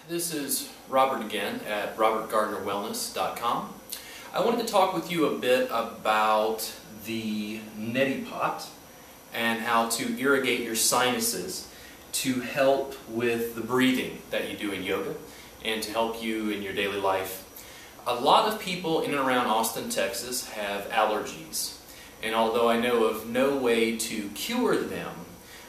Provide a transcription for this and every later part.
This is Robert again at robertgardnerwellness.com. I wanted to talk with you a bit about the neti pot and how to irrigate your sinuses to help with the breathing that you do in yoga and to help you in your daily life. A lot of people in and around Austin, Texas have allergies, and although I know of no way to cure them,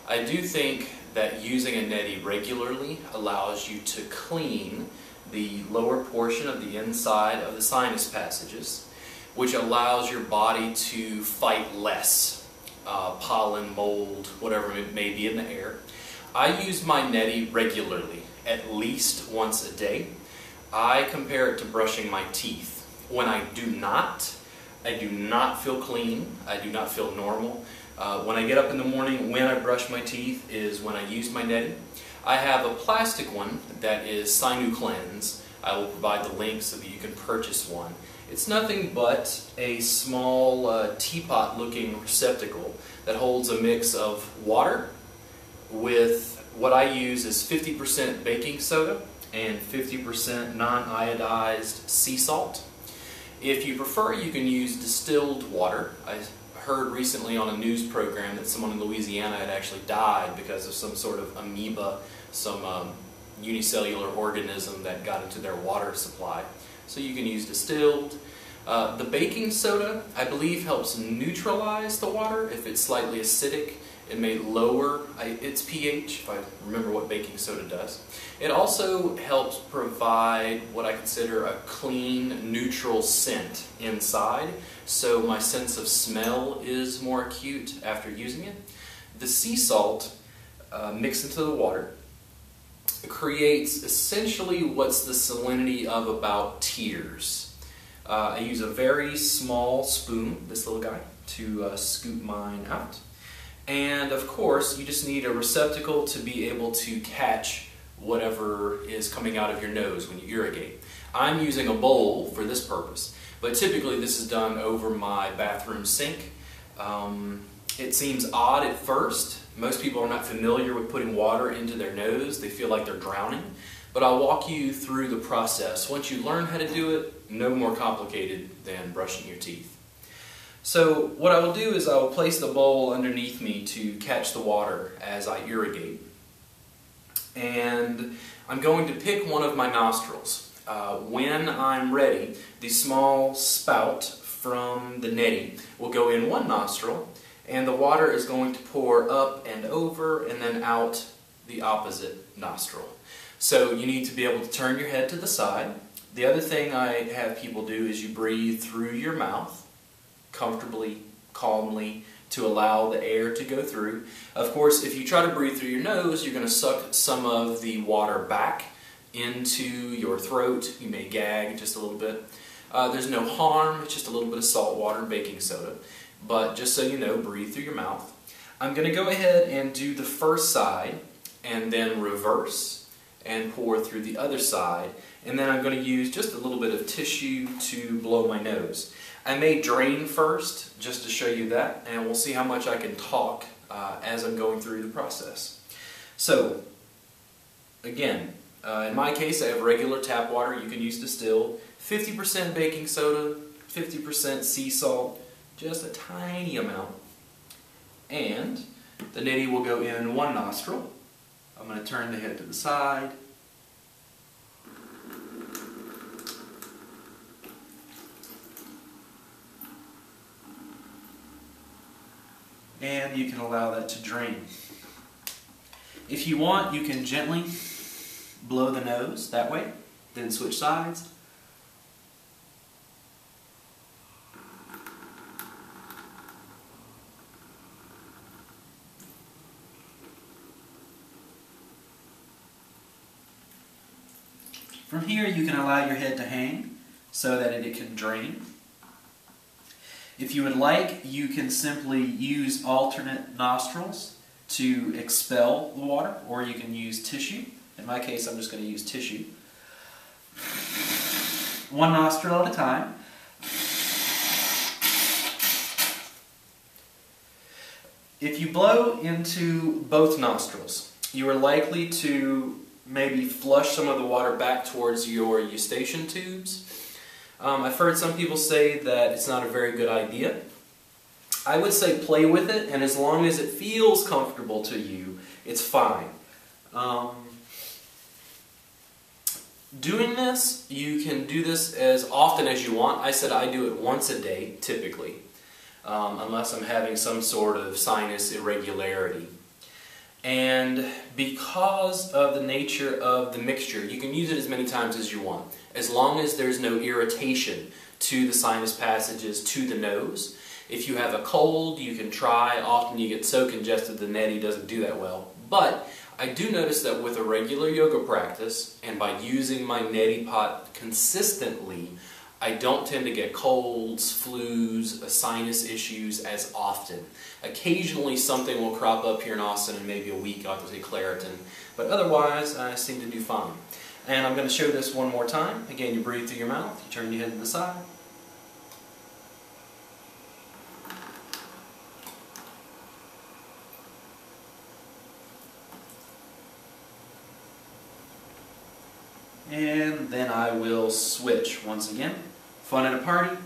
I do think that using a neti regularly allows you to clean the lower portion of the inside of the sinus passages, which allows your body to fight less pollen, mold, whatever it may be in the air. I use my neti regularly, at least once a day. I compare it to brushing my teeth. When I do not feel clean, I do not feel normal. When I get up in the morning, when I brush my teeth is when I use my neti. I have a plastic one that is sinus. I will provide the link so that you can purchase one. It's nothing but a small teapot looking receptacle that holds a mix of water with what I use is 50% baking soda and 50% non-iodized sea salt. If you prefer, you can use distilled water. I heard recently on a news program that someone in Louisiana had actually died because of some sort of amoeba, some unicellular organism that got into their water supply. So you can use distilled. The baking soda, I believe, helps neutralize the water. If it's slightly acidic, it may lower its pH, if I remember what baking soda does. It also helps provide what I consider a clean, neutral scent inside, so my sense of smell is more acute after using it. The sea salt mixed into the water creates essentially what's the salinity of about tears. I use a very small spoon, this little guy, to scoop mine out. And of course, you just need a receptacle to be able to catch whatever is coming out of your nose when you irrigate. I'm using a bowl for this purpose, but typically this is done over my bathroom sink. It seems odd at first. Most people are not familiar with putting water into their nose. They feel like they're drowning. But I'll walk you through the process. Once you learn how to do it, no more complicated than brushing your teeth. So what I will do is I will place the bowl underneath me to catch the water as I irrigate. And I'm going to pick one of my nostrils. When I'm ready, the small spout from the neti will go in one nostril, and the water is going to pour up and over and then out the opposite nostril. So you need to be able to turn your head to the side. The other thing I have people do is you breathe through your mouth, comfortably, calmly, to allow the air to go through. Of course, if you try to breathe through your nose, you're going to suck some of the water back into your throat. You may gag just a little bit. There's no harm, it's just a little bit of salt water and baking soda. But just so you know, breathe through your mouth. I'm going to go ahead and do the first side and then reverse and pour through the other side. And then I'm going to use just a little bit of tissue to blow my nose. I may drain first, just to show you that, and we'll see how much I can talk as I'm going through the process. So, again, in my case I have regular tap water. You can use distilled, 50% baking soda, 50% sea salt, just a tiny amount. And the neti will go in one nostril. I'm going to turn the head to the side. And you can allow that to drain. If you want, you can gently blow the nose that way, then switch sides. From here, you can allow your head to hang so that it can drain. If you would like, you can simply use alternate nostrils to expel the water, or you can use tissue. In my case, I'm just going to use tissue. One nostril at a time. If you blow into both nostrils, you are likely to maybe flush some of the water back towards your eustachian tubes. I've heard some people say that it's not a very good idea. I would say play with it, and as long as it feels comfortable to you, it's fine. Doing this, you can do this as often as you want. I said I do it once a day, typically, unless I'm having some sort of sinus irregularity. And because of the nature of the mixture, you can use it as many times as you want, as long as there's no irritation to the sinus passages to the nose. If you have a cold, you can try. Often you get so congested the neti doesn't do that well. But I do notice that with a regular yoga practice, and by using my neti pot consistently, I don't tend to get colds, flus, sinus issues as often. Occasionally something will crop up here in Austin, and maybe a week I'll have to take Claritin, but otherwise I seem to do fine. And I'm going to show this one more time. Again, you breathe through your mouth, you turn your head to the side. And then I will switch once again. Fun at a party.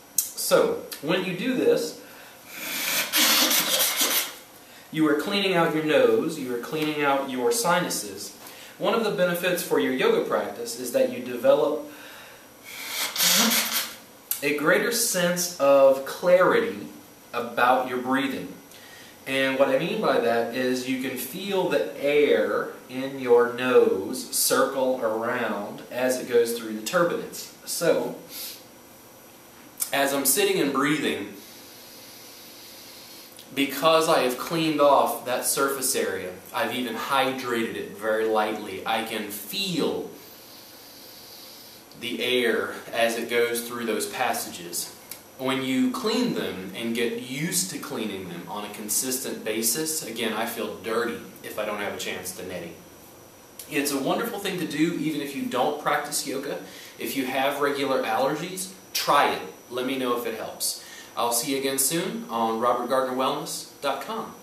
So, when you do this, you are cleaning out your nose, you are cleaning out your sinuses. One of the benefits for your yoga practice is that you develop a greater sense of clarity about your breathing. And what I mean by that is you can feel the air in your nose circle around as it goes through the turbinates. So, as I'm sitting and breathing, because I have cleaned off that surface area, I've even hydrated it very lightly, I can feel the air as it goes through those passages. When you clean them and get used to cleaning them on a consistent basis, again, I feel dirty if I don't have a chance to neti. It's a wonderful thing to do even if you don't practice yoga. If you have regular allergies, try it. Let me know if it helps. I'll see you again soon on robertgardnerwellness.com.